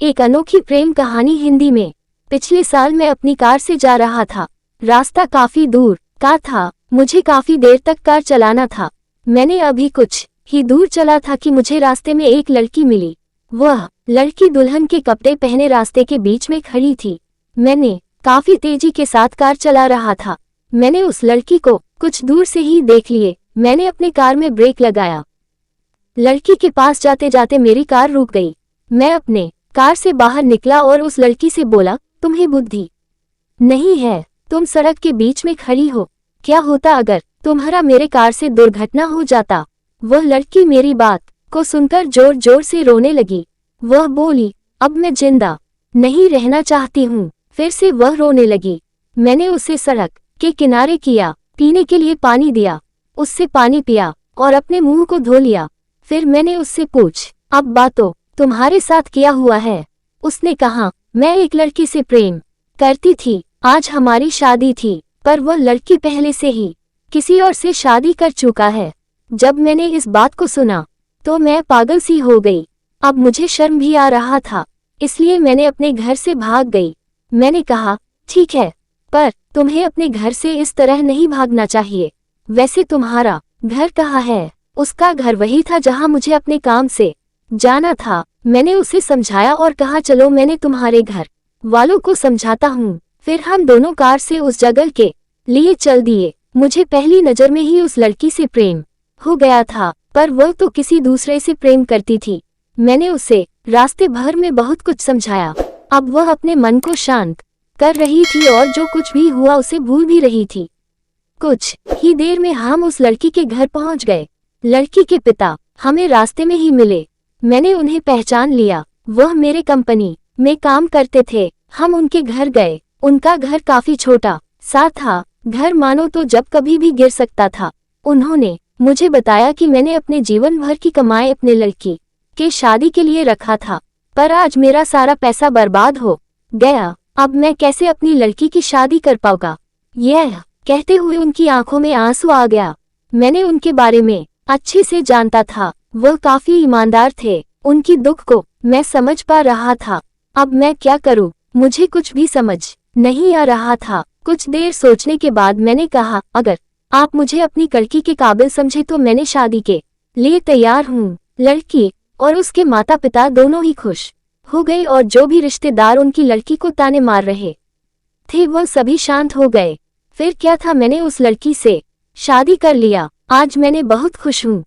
एक अनोखी प्रेम कहानी हिंदी में। पिछले साल मैं अपनी कार से जा रहा था। रास्ता काफी दूर का था, मुझे काफी देर तक कार चलाना था। मैंने अभी कुछ ही दूर चला था कि मुझे रास्ते में एक लड़की मिली। वह लड़की दुल्हन के कपड़े पहने रास्ते के बीच में खड़ी थी। मैंने काफी तेजी के साथ कार चला रहा था। मैंने उस लड़की को कुछ दूर से ही देख लिए। मैंने अपने कार में ब्रेक लगाया। लड़की के पास जाते जाते मेरी कार रुक गई। मैं अपने कार से बाहर निकला और उस लड़की से बोला, तुम्हें बुद्धि नहीं है? तुम सड़क के बीच में खड़ी हो। क्या होता अगर तुम्हारा मेरे कार से दुर्घटना हो जाता? वह लड़की मेरी बात को सुनकर जोर जोर से रोने लगी। वह बोली, अब मैं जिंदा नहीं रहना चाहती हूँ। फिर से वह रोने लगी। मैंने उसे सड़क के किनारे किया, पीने के लिए पानी दिया, उससे पानी पिया और अपने मुंह को धो लिया। फिर मैंने उससे अब बातों तुम्हारे साथ किया हुआ है? उसने कहा, मैं एक लड़की से प्रेम करती थी। आज हमारी शादी थी, पर वह लड़की पहले से ही किसी और से शादी कर चुका है। जब मैंने इस बात को सुना तो मैं पागल सी हो गई। अब मुझे शर्म भी आ रहा था, इसलिए मैंने अपने घर से भाग गई। मैंने कहा, ठीक है, पर तुम्हें अपने घर से इस तरह नहीं भागना चाहिए। वैसे तुम्हारा घर कहाँ है? उसका घर वही था जहाँ मुझे अपने काम से जाना था। मैंने उसे समझाया और कहा, चलो मैंने तुम्हारे घर वालों को समझाता हूँ। फिर हम दोनों कार से उस जगह के लिए चल दिए। मुझे पहली नजर में ही उस लड़की से प्रेम हो गया था, पर वह तो किसी दूसरे से प्रेम करती थी। मैंने उसे रास्ते भर में बहुत कुछ समझाया। अब वह अपने मन को शांत कर रही थी और जो कुछ भी हुआ उसे भूल भी रही थी। कुछ ही देर में हम उस लड़की के घर पहुंच गए। लड़की के पिता हमें रास्ते में ही मिले। मैंने उन्हें पहचान लिया। वह मेरे कंपनी में काम करते थे। हम उनके घर गए। उनका घर काफी छोटा सा था। घर मानो तो जब कभी भी गिर सकता था। उन्होंने मुझे बताया कि मैंने अपने जीवन भर की कमाई अपने लड़की के शादी के लिए रखा था, पर आज मेरा सारा पैसा बर्बाद हो गया। अब मैं कैसे अपनी लड़की की शादी कर पाऊंगा? यह कहते हुए उनकी आंखों में आंसू आ गया। मैंने उनके बारे में अच्छे से जानता था। वह काफी ईमानदार थे। उनकी दुख को मैं समझ पा रहा था। अब मैं क्या करूं? मुझे कुछ भी समझ नहीं आ रहा था। कुछ देर सोचने के बाद मैंने कहा, अगर आप मुझे अपनी लड़की के काबिल समझे तो मैंने शादी के लिए तैयार हूँ। लड़की और उसके माता पिता दोनों ही खुश हो गए और जो भी रिश्तेदार उनकी लड़की को ताने मार रहे थे वह सभी शांत हो गए। फिर क्या था, मैंने उस लड़की से शादी कर लिया। आज मैंने बहुत खुश हूँ।